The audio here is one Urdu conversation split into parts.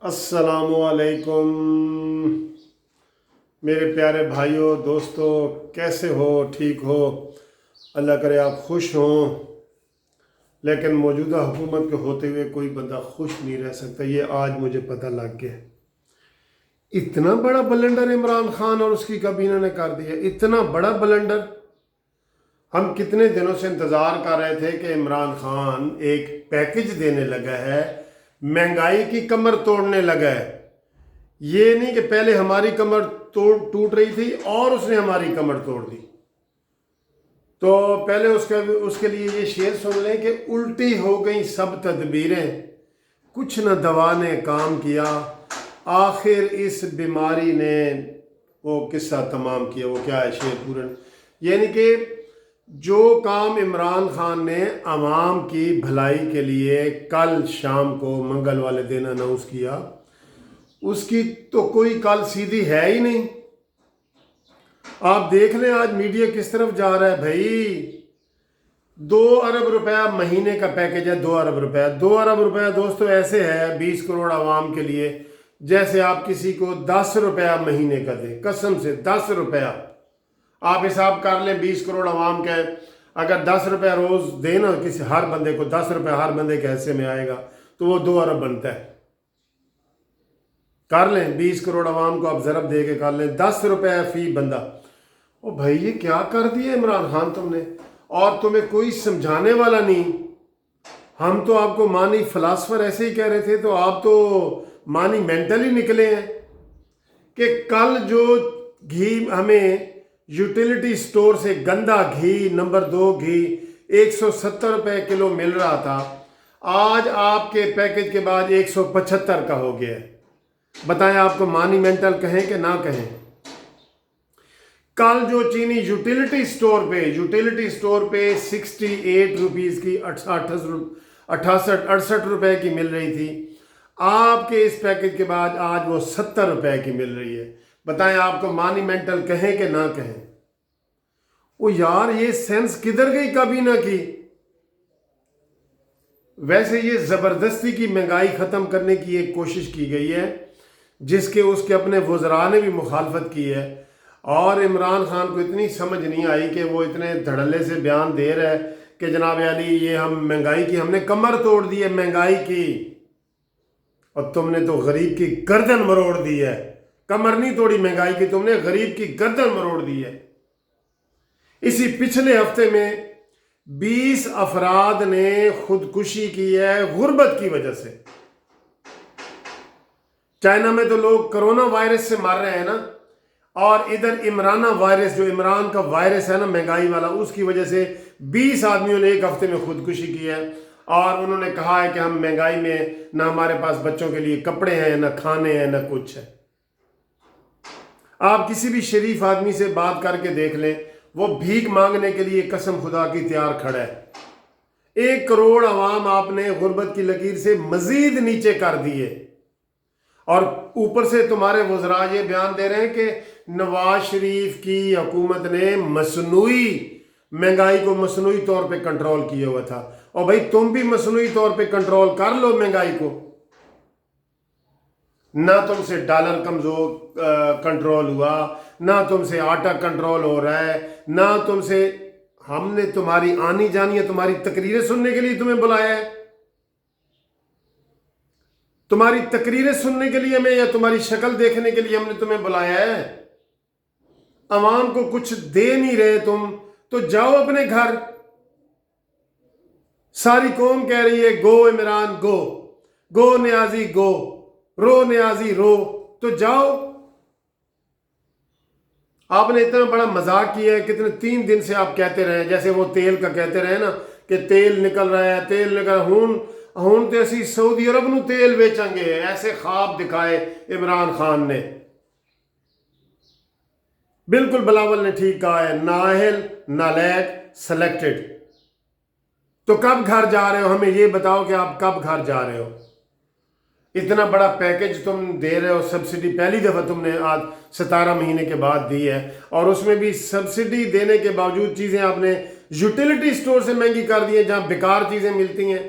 السلام علیکم میرے پیارے بھائیوں دوستوں، کیسے ہو؟ ٹھیک ہو؟ اللہ کرے آپ خوش ہوں، لیکن موجودہ حکومت کے ہوتے ہوئے کوئی بندہ خوش نہیں رہ سکتا، یہ آج مجھے پتہ لگ گیا۔ اتنا بڑا بلنڈر عمران خان اور اس کی کابینہ نے کر دیا، اتنا بڑا بلنڈر۔ ہم کتنے دنوں سے انتظار کر رہے تھے کہ عمران خان ایک پیکج دینے لگا ہے، مہنگائی کی کمر توڑنے لگا ہے۔ یہ نہیں کہ پہلے ہماری کمر ٹوٹ رہی تھی اور اس نے ہماری کمر توڑ دی۔ تو پہلے اس کے لیے یہ شعر سن لیں کہ الٹی ہو گئیں سب تدبیریں، کچھ نہ دوا نے کام کیا، آخر اس بیماری نے وہ قصہ تمام کیا۔ وہ کیا ہے شعر پورا؟ یعنی کہ جو کام عمران خان نے عوام کی بھلائی کے لیے کل شام کو منگل والے دن اناؤنس کیا، اس کی تو کوئی کل سیدھی ہے ہی نہیں۔ آپ دیکھ لیں آج میڈیا کس طرف جا رہا ہے۔ بھائی 2 ارب روپیہ مہینے کا پیکج ہے، 2 ارب روپیہ۔ 2 ارب روپیہ دوستو ایسے ہے 20 کروڑ عوام کے لیے جیسے آپ کسی کو 10 روپیہ مہینے کا دیں، قسم سے 10 روپیہ۔ آپ حساب کر لیں 20 کروڑ عوام کے، اگر 10 روپیہ روز دیں نا کسی ہر بندے کو، 10 روپیہ ہر بندے کے حصے میں آئے گا تو وہ 2 ارب بنتا ہے۔ کر لیں 20 کروڑ عوام کو آپ ضرب دے کے کر لیں 10 روپے فی بندہ۔ او بھائی یہ کیا کر دیا عمران خان تم نے؟ اور تمہیں کوئی سمجھانے والا نہیں۔ ہم تو آپ کو مانی فلاسفر ایسے ہی کہہ رہے تھے، تو آپ تو مانی مینٹل ہی نکلے ہیں کہ کل جو گھی ہمیں یوٹیلیٹی سٹور سے گندا گھی، نمبر 2 گھی 170 روپے کلو مل رہا تھا، آج آپ کے پیکج کے بعد 175 کا ہو گیا ہے۔ بتائیں آپ کو مانی مینٹل کہیں کہ نہ کہیں؟ کل جو چینی یوٹیلیٹی سٹور پہ 68 روپیز کی 68 روپے کی مل رہی تھی، آپ کے اس پیکج کے بعد آج وہ 70 روپے کی مل رہی ہے۔ بتائیں آپ کو مانی مینٹل کہیں کہ نہ کہیں؟ وہ یار یہ سینس کدھر گئی کابینہ کی؟ ویسے یہ زبردستی کی مہنگائی ختم کرنے کی ایک کوشش کی گئی ہے، جس کے اس کے اپنے وزراء نے بھی مخالفت کی ہے، اور عمران خان کو اتنی سمجھ نہیں آئی کہ وہ اتنے دھڑلے سے بیان دے رہا ہے کہ جناب علی یہ ہم مہنگائی کی، ہم نے کمر توڑ دی ہے مہنگائی کی، اور تم نے تو غریب کی گردن مروڑ دی ہے۔ کمر نہیں توڑی مہنگائی کی، تم نے غریب کی گردن مروڑ دی ہے۔ اسی پچھلے ہفتے میں 20 افراد نے خودکشی کی ہے غربت کی وجہ سے۔ چائنا میں تو لوگ کرونا وائرس سے مر رہے ہیں نا، اور ادھر عمرانہ وائرس جو عمران کا وائرس ہے نا مہنگائی والا، اس کی وجہ سے 20 آدمیوں نے ایک ہفتے میں خودکشی کی ہے، اور انہوں نے کہا ہے کہ ہم مہنگائی میں نہ ہمارے پاس بچوں کے لیے کپڑے ہیں، نہ کھانے ہیں، نہ کچھ ہے۔ آپ کسی بھی شریف آدمی سے بات کر کے دیکھ لیں، وہ بھیک مانگنے کے لیے قسم خدا کی تیار کھڑا ہے۔ 1 کروڑ عوام آپ نے غربت کی لکیر سے مزید نیچے کر دیے، اور اوپر سے تمہارے وزراء یہ بیان دے رہے ہیں کہ نواز شریف کی حکومت نے مصنوعی مہنگائی کو مصنوعی طور پہ کنٹرول کیا ہوا تھا۔ اور بھائی تم بھی مصنوعی طور پہ کنٹرول کر لو مہنگائی کو۔ نہ تم سے ڈالر کمزور کنٹرول ہوا، نہ تم سے آٹا کنٹرول ہو رہا ہے، نہ تم سے، ہم نے تمہاری آنی جانی ہے، تمہاری تقریریں سننے کے لیے تمہیں بلایا ہے، تمہاری تقریریں سننے کے لیے ہمیں، یا تمہاری شکل دیکھنے کے لیے ہم نے تمہیں بلایا ہے؟ عوام کو کچھ دے نہیں رہے تم، تو جاؤ اپنے گھر۔ ساری قوم کہہ رہی ہے گو عمران گو، گو نیازی گو، رو نیازی رو، تو جاؤ۔ آپ نے اتنا بڑا مذاق کیا ہے، کتنے 3 دن سے آپ کہتے رہے، جیسے وہ تیل کا کہتے رہے نا کہ تیل نکل رہا ہے، تیل نکل رہا ہے، ہون تے اسی سعودی عرب نو تیل بیچیں گے، ایسے خواب دکھائے عمران خان نے۔ بالکل بلاول نے ٹھیک کہا ہے، نااہل، نالیک، سلیکٹڈ۔ تو کب گھر جا رہے ہو؟ ہمیں یہ بتاؤ کہ آپ کب گھر جا رہے ہو؟ اتنا بڑا پیکج تم دے رہے ہو، سبسڈی پہلی دفعہ تم نے آج 17 مہینے کے بعد دی ہے، اور اس میں بھی سبسڈی دینے کے باوجود چیزیں آپ نے یوٹیلیٹی سٹور سے مہنگی کر دی ہیں جہاں بیکار چیزیں ملتی ہیں۔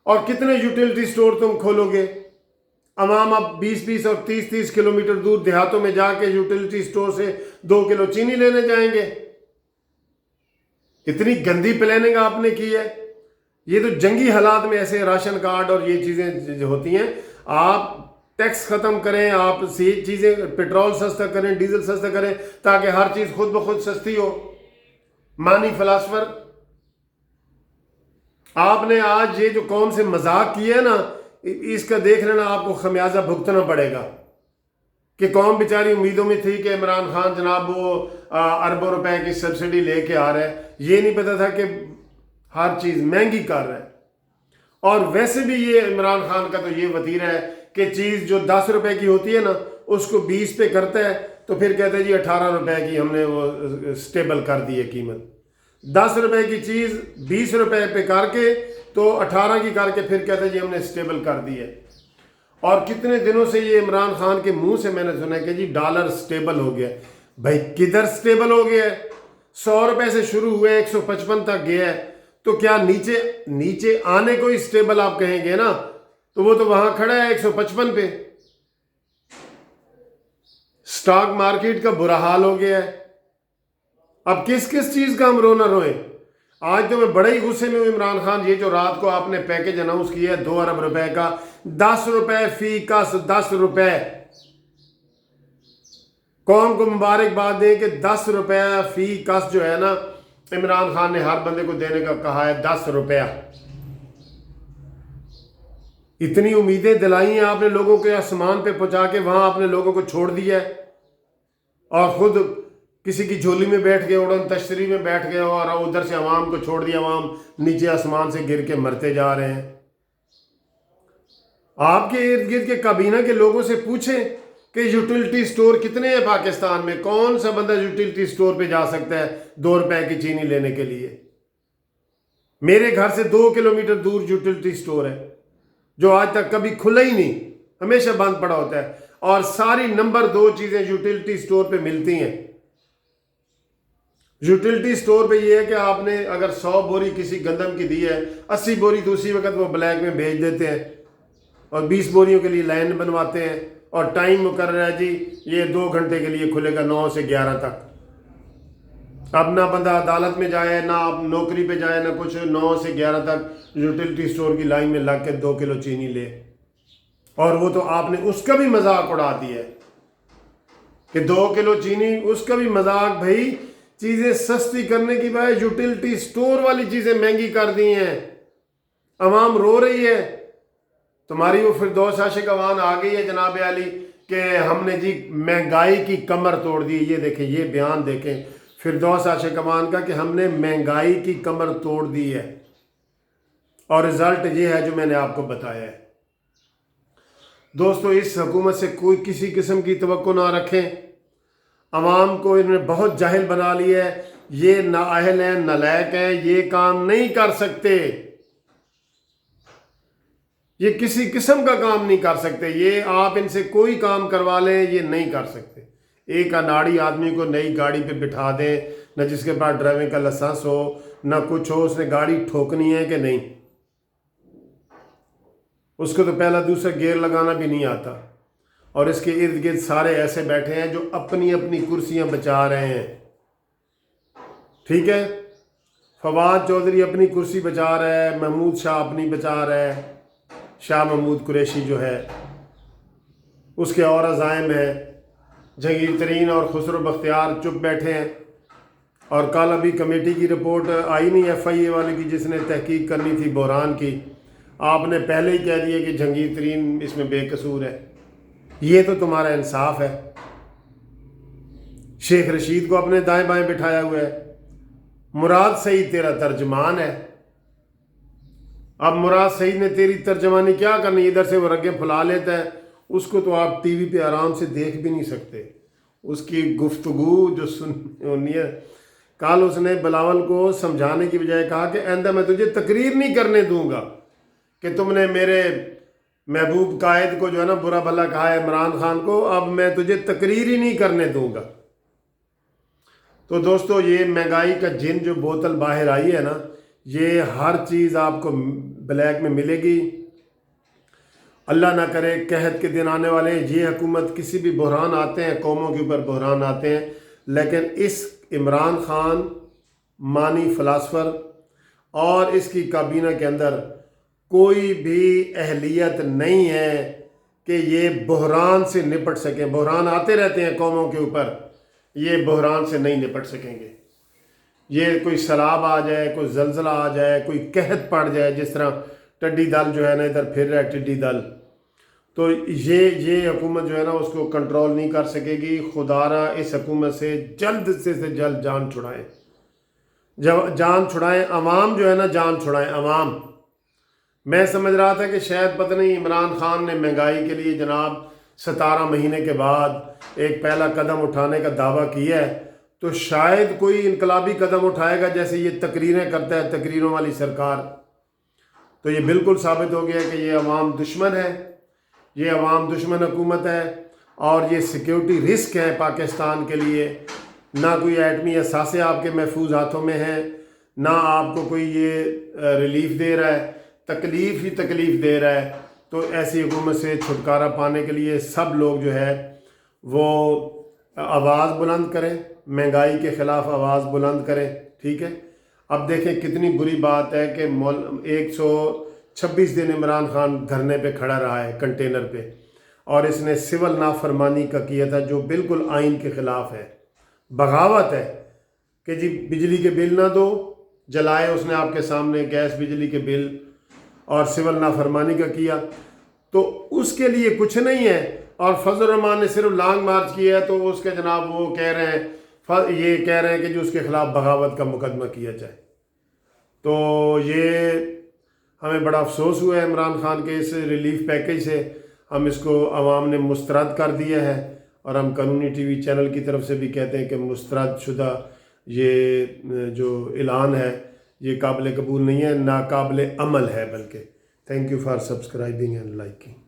اور کتنے یوٹیلیٹی سٹور تم کھولو گے؟ عوام اب 20 اور 30 کلومیٹر دور دیہاتوں میں جا کے یوٹیلٹی سٹور سے 2 کلو چینی لینے جائیں گے. اتنی گندی پلاننگ آپ نے کی ہے. یہ تو جنگی حالات میں ایسے راشن کارڈ اور یہ چیزیں جو ہوتی ہیں، آپ ٹیکس ختم کریں، آپ چیزیں پیٹرول سستا کریں، ڈیزل سستا کریں، تاکہ ہر چیز خود بخود سستی ہو. مانی فلاسفر، آپ نے آج یہ جو قوم سے مذاق کیا ہے نا، اس کا دیکھ لینا، آپ کو خمیازہ بھگتنا پڑے گا. کہ قوم بیچاری امیدوں میں تھی کہ عمران خان جناب وہ اربوں روپے کی سبسڈی لے کے آ رہا ہے، یہ نہیں پتا تھا کہ ہر چیز مہنگی کر رہا ہے. اور ویسے بھی یہ عمران خان کا تو یہ وتیرہ ہے کہ چیز جو 10 روپے کی ہوتی ہے نا، اس کو 20 پہ کرتا ہے تو پھر کہتے ہیں جی 18 روپے کی ہم نے وہ سٹیبل کر دی ہے قیمت. 10 روپے کی چیز 20 روپے پہ کر کے تو 18 کی کر کے پھر کہتے ہیں جی ہم نے سٹیبل کر دی ہے. اور کتنے دنوں سے یہ عمران خان کے منہ سے میں نے سنا ہے کہ جی ڈالر سٹیبل ہو گیا. بھائی کدھر سٹیبل ہو گیا ہے؟ 100 روپے سے شروع ہوئے 155 تک گیا ہے، تو کیا نیچے آنے کو ہی سٹیبل آپ کہیں گے نا؟ تو وہ تو وہاں کھڑا ہے 155 پہ. سٹاک مارکیٹ کا برا حال ہو گیا ہے. اب کس چیز کا ہم رونا روئیں؟ آج تو میں بڑے ہی غصے میں ہوں عمران خان. یہ جو رات کو آپ نے پیکج اناؤنس کیا ہے 2 ارب روپے کا، 10 روپے فی کس، 10 روپے. قوم کو مبارکباد دیں کہ 10 روپے فی کس جو ہے نا، عمران خان نے ہر بندے کو دینے کا کہا ہے 10 روپے. اتنی امیدیں دلائی ہیں آپ نے لوگوں کے، آسمان پہ پہنچا کے وہاں آپ نے لوگوں کو چھوڑ دیا ہے، اور خود کسی کی جھولی میں بیٹھ گئے، اڑن تشتری میں بیٹھ گئے، اور ادھر سے عوام کو چھوڑ دیا. عوام نیچے آسمان سے گر کے مرتے جا رہے ہیں. آپ کے ارد گرد کے کابینہ کے لوگوں سے پوچھیں کہ یوٹیلٹی سٹور کتنے ہیں پاکستان میں؟ کون سا بندہ یوٹیلٹی سٹور پہ جا سکتا ہے 2 روپے کی چینی لینے کے لیے؟ میرے گھر سے 2 کلومیٹر دور یوٹیلٹی سٹور ہے جو آج تک کبھی کھلا ہی نہیں، ہمیشہ بند پڑا ہوتا ہے. اور ساری نمبر 2 چیزیں یوٹیلٹی سٹور پہ ملتی ہیں. یوٹیلٹی سٹور پہ یہ ہے کہ آپ نے اگر 100 بوری کسی گندم کی دی ہے، 80 بوری دوسری وقت وہ بلیک میں بھیج دیتے ہیں، اور 20 بوریوں کے لیے لائن بنواتے ہیں، اور ٹائم مقرر ہے جی یہ 2 گھنٹے کے لیے کھلے گا 9 سے 11 تک. اب نہ بندہ عدالت میں جائے، نہ آپ نوکری پہ جائے، نہ کچھ. 9 سے 11 تک یوٹیلٹی سٹور کی لائن میں لگ کے 2 کلو چینی لے. اور وہ تو آپ نے اس کا بھی مذاق اڑا دیا ہے کہ 2 کلو چینی، اس کا بھی مذاق. بھائی چیزیں سستی کرنے کی بجائے یوٹیلٹی سٹور والی چیزیں مہنگی کر دی ہیں. عوام رو رہی ہے. تمہاری وہ فردوس عاشق عوان آ گئی ہے جناب علی کہ ہم نے جی مہنگائی کی کمر توڑ دی. یہ دیکھیں، یہ بیان دیکھیں فردوس عاشق عوان کا کہ ہم نے مہنگائی کی کمر توڑ دی ہے. اور رزلٹ یہ ہے جو میں نے آپ کو بتایا ہے. دوستو اس حکومت سے کوئی کسی قسم کی توقع نہ رکھیں. عوام کو انہوں نے بہت جاہل بنا لیا ہے. یہ نااہل ہیں، نالائق ہیں، یہ کام نہیں کر سکتے. یہ کسی قسم کا کام نہیں کر سکتے. یہ آپ ان سے کوئی کام کروا لیں، یہ نہیں کر سکتے. ایک اناڑی آدمی کو نئی گاڑی پہ بٹھا دیں، نہ جس کے پاس ڈرائیونگ کا لائسنس ہو، نہ کچھ ہو، اس نے گاڑی ٹھوکنی ہے کہ نہیں؟ اس کو تو پہلا دوسرا گیئر لگانا بھی نہیں آتا. اور اس کے ارد گرد سارے ایسے بیٹھے ہیں جو اپنی اپنی کرسیاں بچا رہے ہیں. ٹھیک ہے، فواد چودھری اپنی کرسی بچا رہا ہے، محمود شاہ اپنی بچا رہا ہے، شاہ محمود قریشی جو ہے اس کے اور عزائم ہیں. جہانگیر ترین اور خسرو بختیار چپ بیٹھے ہیں. اور کل ابھی کمیٹی کی رپورٹ آئی نہیں ایف آئی اے والے کی، جس نے تحقیق کرنی تھی بحران کی. آپ نے پہلے ہی کہہ دیا کہ جہانگیر ترین اس میں بے قصور ہے. یہ تو تمہارا انصاف ہے. شیخ رشید کو اپنے دائیں بائیں بٹھایا ہوا ہے. مراد سعید تیرا ترجمان ہے. اب مراد سعید نے تیری ترجمانی کیا کرنی؟ ادھر سے وہ رگیں پھلا لیتا ہے. اس کو تو آپ ٹی وی پہ آرام سے دیکھ بھی نہیں سکتے. اس کی گفتگو جو سننی ہے، کل اس نے بلاول کو سمجھانے کی بجائے کہا کہ آئندہ میں تجھے تقریر نہیں کرنے دوں گا کہ تم نے میرے محبوب قائد کو جو ہے نا برا بھلا کہا ہے، عمران خان کو، اب میں تجھے تقریر ہی نہیں کرنے دوں گا. تو دوستو یہ مہنگائی کا جن جو بوتل باہر آئی ہے نا، یہ ہر چیز آپ کو بلیک میں ملے گی. اللہ نہ کرے قحط کے دن آنے والے ہیں. یہ حکومت کسی بھی بحران آتے ہیں قوموں کے اوپر بحران آتے ہیں، لیکن اس عمران خان مانی فلاسفر اور اس کی کابینہ کے اندر کوئی بھی اہلیت نہیں ہے کہ یہ بحران سے نپٹ سکیں. بحران آتے رہتے ہیں قوموں کے اوپر، یہ بحران سے نہیں نپٹ سکیں گے. یہ کوئی سیلاب آ جائے، کوئی زلزلہ آ جائے، کوئی قحط پڑ جائے، جس طرح ٹڈی دل جو ہے نا ادھر پھر رہا ہے ٹڈی دل، تو یہ حکومت جو ہے نا اس کو کنٹرول نہیں کر سکے گی. خدا را اس حکومت سے جلد سے جلد جان چھڑائیں. جب جان چھڑائیں، عوام جو ہے نا جان چھڑائیں عوام. میں سمجھ رہا تھا کہ شاید پتہ نہیں عمران خان نے مہنگائی کے لیے جناب 17 مہینے کے بعد ایک پہلا قدم اٹھانے کا دعویٰ کیا ہے، تو شاید کوئی انقلابی قدم اٹھائے گا جیسے یہ تقریریں کرتا ہے، تقریروں والی سرکار. تو یہ بالکل ثابت ہو گیا کہ یہ عوام دشمن ہے، یہ عوام دشمن حکومت ہے، اور یہ سیکیورٹی رسک ہے پاکستان کے لیے. نہ کوئی ایٹمی اثاثے آپ کے محفوظ ہاتھوں میں ہیں، نہ آپ کو کوئی یہ ریلیف دے رہا ہے، تکلیف ہی تکلیف دے رہا ہے. تو ایسی حکومت سے چھٹکارا پانے کے لیے سب لوگ جو ہے وہ آواز بلند کریں، مہنگائی کے خلاف آواز بلند کریں. ٹھیک ہے، اب دیکھیں کتنی بری بات ہے کہ 126 دن عمران خان دھرنے پہ کھڑا رہا ہے کنٹینر پہ، اور اس نے سول نافرمانی کا کیا تھا جو بالکل آئین کے خلاف ہے. بغاوت ہے کہ جی بجلی کے بل نہ دو، جلائے اس نے آپ کے سامنے گیس بجلی کے بل، اور سول نافرمانی کا کیا. تو اس کے لیے کچھ نہیں ہے، اور فضل الرحمان نے صرف لانگ مارچ کیا ہے تو اس کے جناب وہ کہہ رہے ہیں، یہ کہہ رہے ہیں کہ جو اس کے خلاف بغاوت کا مقدمہ کیا جائے. تو یہ ہمیں بڑا افسوس ہوا ہے عمران خان کے اس ریلیف پیکیج سے. ہم اس کو عوام نے مسترد کر دیا ہے، اور ہم قانونی ٹی وی چینل کی طرف سے بھی کہتے ہیں کہ مسترد شدہ یہ جو اعلان ہے یہ قابل قبول نہیں ہے، ناقابل عمل ہے بلکہ. Thank you for subscribing and liking.